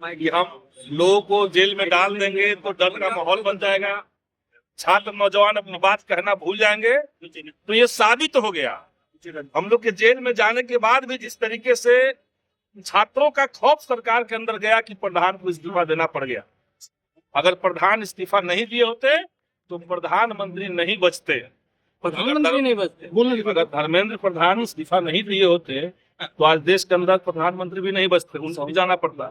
कि हम लोगों को जेल में डाल देंगे तो डर का माहौल बन जाएगा, छात्र नौजवान अपनी बात कहना भूल जाएंगे। तो ये साबित हो गया हम लोग के जेल में जाने के बाद भी जिस तरीके से छात्रों का खौफ सरकार के अंदर गया कि प्रधान को इस्तीफा देना पड़ गया। अगर प्रधान इस्तीफा नहीं दिए होते तो प्रधानमंत्री नहीं बचते, प्रधानमंत्री नहीं बचते। अगर धर्मेंद्र प्रधान इस्तीफा नहीं दिए होते तो आज देश के अंदर प्रधानमंत्री भी नहीं बचते, उनको भी जाना पड़ता।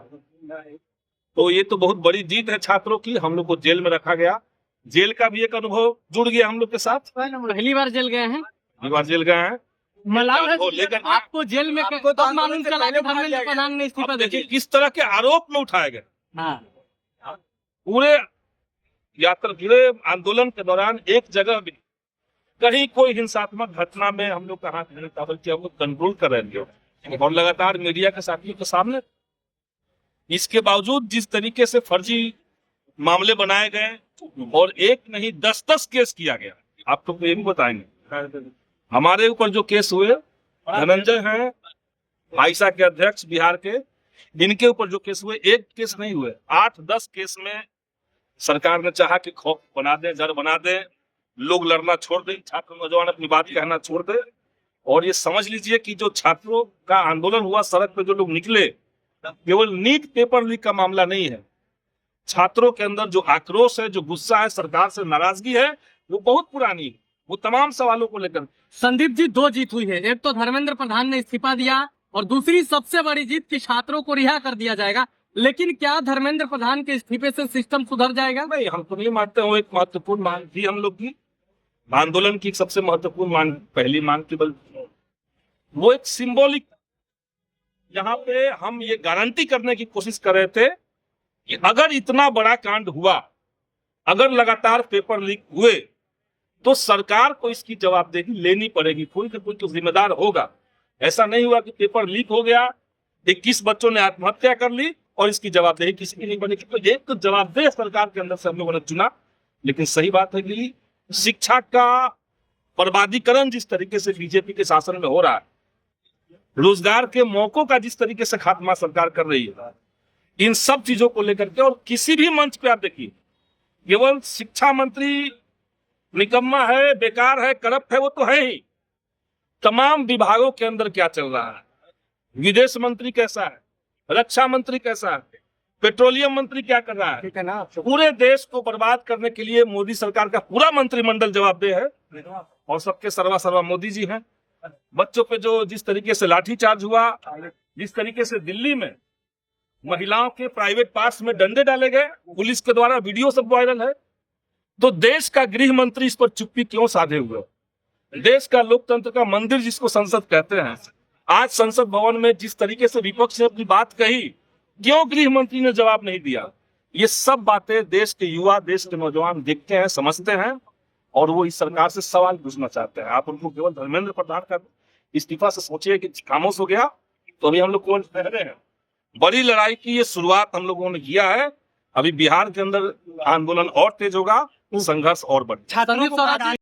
तो ये तो बहुत बड़ी जीत है छात्रों की। हम लोग को जेल में रखा गया, जेल का भी एक अनुभव जुड़ गया हम लोग के साथ। पहली बार जेल गए हैं, पहली बार जेल गए हैं। लेकिन आपको जेल में कब मालूम चला कि धर्मेंद्र प्रधान ने इस्तीफा दे दिया? किस तरह के आरोप में उठाए गए। हाँ। पूरे पूरे आंदोलन के दौरान एक जगह भी कहीं कोई हिंसात्मक घटना में हम लोग का हाथ नहीं था, बल्कि हम लोग कंट्रोल कर रहे थे और लगातार मीडिया के साथियों के सामने। इसके बावजूद जिस तरीके से फर्जी मामले बनाए गए और एक नहीं 10-10 केस किया गया। आपको तो ये भी बताएंगे हमारे ऊपर जो केस हुए, धनंजय हैं भाईसा के अध्यक्ष बिहार के, इनके ऊपर जो केस हुए एक केस नहीं हुए, 8-10 केस में सरकार ने चाहा कि खौफ बना दे, जड़ बना दे, लोग लड़ना छोड़ दे, छात्र नौजवान अपनी बात कहना छोड़ दे। और ये समझ लीजिए कि जो छात्रों का आंदोलन हुआ, सड़क पे जो लोग निकले, केवल नीट पेपर लीक का मामला नहीं है। छात्रों के अंदर जो आक्रोश है, जो गुस्सा है, सरकार से नाराजगी है, वो बहुत पुरानी है। वो तमाम सवालों को लेकर। संदीप जी, 2 जीत हुई है। एक तो धर्मेंद्र प्रधान ने इस्तीफा दिया और दूसरी सबसे बड़ी जीत की छात्रों को रिहा कर दिया जाएगा। लेकिन क्या धर्मेंद्र प्रधान के इस्तीफे से सिस्टम सुधर जाएगा? नहीं, हम तो नहीं मानते। वो एक महत्वपूर्ण मांग थी हम लोग की, आंदोलन की सबसे महत्वपूर्ण मांग, पहली मांग थी। वो एक सिंबॉलिक, यहाँ पे हम ये गारंटी करने की कोशिश कर रहे थे कि अगर इतना बड़ा कांड हुआ, अगर लगातार पेपर लीक हुए, तो सरकार को इसकी जवाबदेही लेनी पड़ेगी, कोई ना कोई तो जिम्मेदार होगा। ऐसा नहीं हुआ कि पेपर लीक हो गया, 21 बच्चों ने आत्महत्या कर ली और इसकी जवाबदेही किसी की नहीं बनेगी। तो एक तो जवाबदेह सरकार के अंदर से हम लोगों ने चुना। लेकिन सही बात है कि शिक्षा का बर्बादीकरण जिस तरीके से बीजेपी के शासन में हो रहा है, रोजगार के मौकों का जिस तरीके से खात्मा सरकार कर रही है, इन सब चीजों को लेकर के, और किसी भी मंच पे आप देखिए, केवल शिक्षा मंत्री निकम्मा है, बेकार है, करप्ट है, वो तो है ही। तमाम विभागों के अंदर क्या चल रहा है, विदेश मंत्री कैसा है, रक्षा मंत्री कैसा है, पेट्रोलियम मंत्री क्या कर रहा है, पूरे देश को बर्बाद करने के लिए मोदी सरकार का पूरा मंत्रिमंडल जवाबदेह है और सबके सर्वा मोदी जी हैं। बच्चों पे जो जिस तरीके से लाठीचार्ज हुआ, जिस तरीके से दिल्ली में महिलाओं के प्राइवेट पार्ट्स में डंडे डाले गए पुलिस के द्वारा, वीडियो सब वायरल है। तो देश का गृह मंत्री इस पर चुप्पी क्यों साधे हुए? देश का लोकतंत्र का मंदिर जिसको संसद कहते हैं, आज संसद भवन में जिस तरीके से विपक्ष ने अपनी बात कही, क्यों गृह मंत्री ने जवाब नहीं दिया? ये सब बातें देश के युवा, देश के नौजवान देखते हैं, समझते हैं और वो इस सरकार से सवाल पूछना चाहते हैं। आप उनको केवल धर्मेंद्र प्रधान का इस्तीफा से सोचिए कि खामोश हो गया, तो अभी हम लोग कौन कह रहे हैं। बड़ी लड़ाई की ये शुरुआत हम लोगों ने किया है। अभी बिहार के अंदर आंदोलन और तेज होगा, संघर्ष और बढ़ेगा।